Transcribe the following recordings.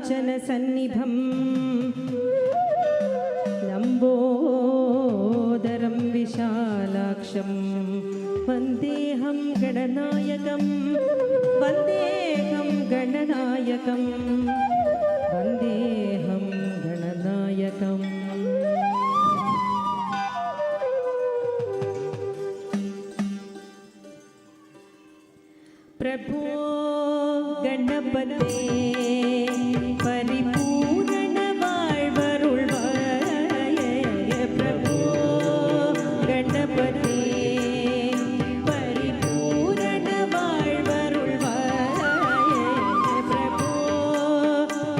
सन्निभं लम्बोदरं विशालाक्षं वन्देऽहं गणनायकं वन्देऽहं गणनायकं वन्देऽहं गणनायकम् प्रभो गणपते परिपूर्ण வாழ்வருள்வாயே प्रभो गणपते परिपूर्ण வாழ்வருள்வாயே प्रभो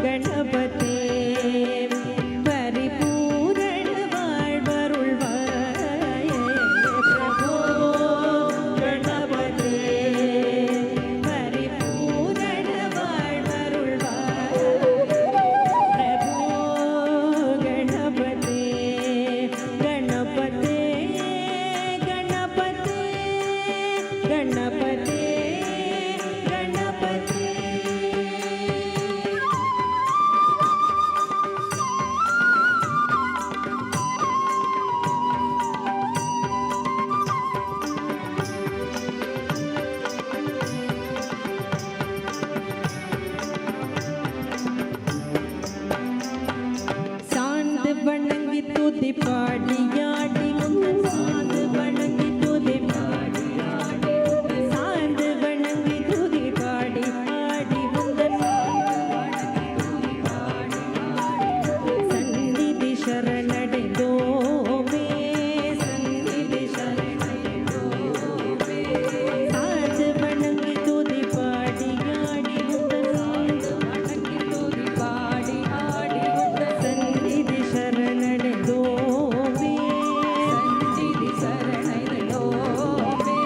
गणपते परिपूर्ण வாழ்வருள்வாயே प्रभो गणपते வணங்கி துதி பாடியாடி சாந்து வணங்கி துதி பாடியாடி சாந்து வணங்கி துதி பாடி ஆடி முந்தன் சந்நிதி சரணடைந்தோமே சந்நிதி சரணடைந்தோமே சாந்து வணங்கி துதி பாடியாடி முந்தன் சாந்து வணங்கி துதி பாடி ஆடி முந்தன் சந்நிதி शरणोमे सन्निधि शरणोमे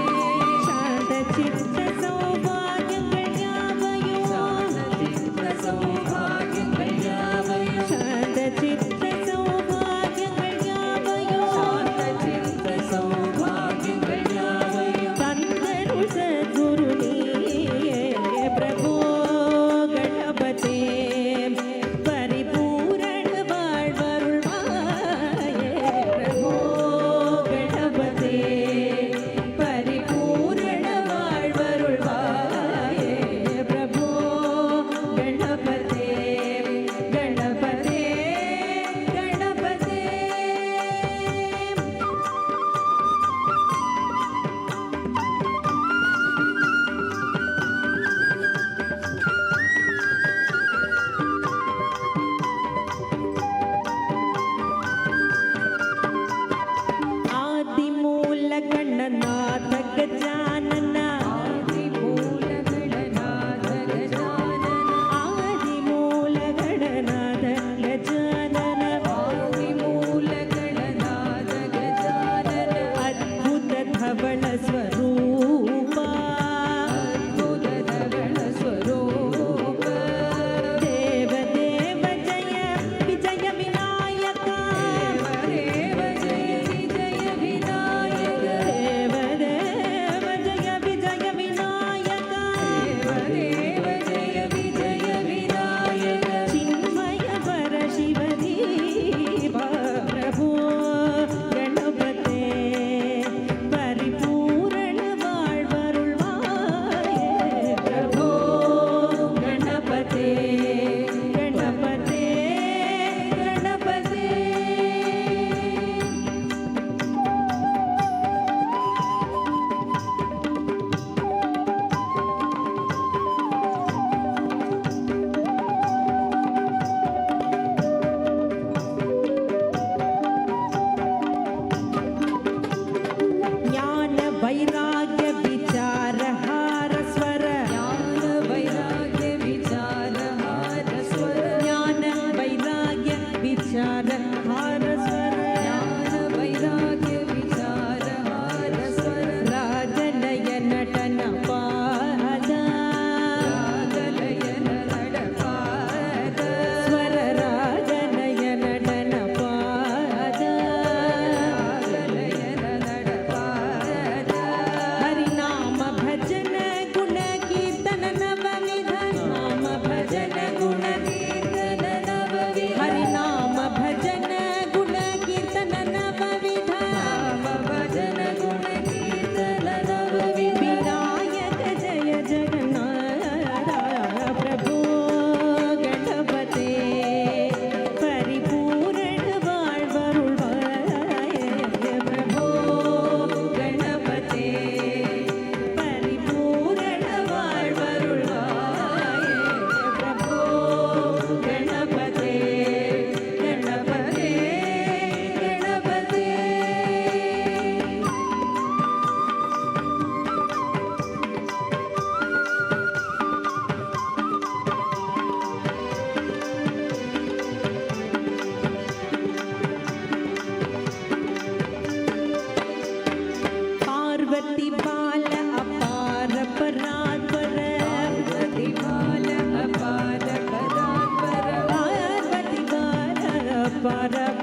शांत चित्त सौभाग्यங்கள் யாவையும் शांत चित्त सौभाग्यங்கள் யாவையும் शांत चित्त सौभाग्यங்கள் யாவையும் शांत चित्त सौभाग्यங்கள் யாவையும் தந்தருள் சத்குரு நீயே பிரபு गणपते गणनाथ गजानन आदिमूल गणनाथ गजानन आदिमूल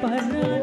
പരാ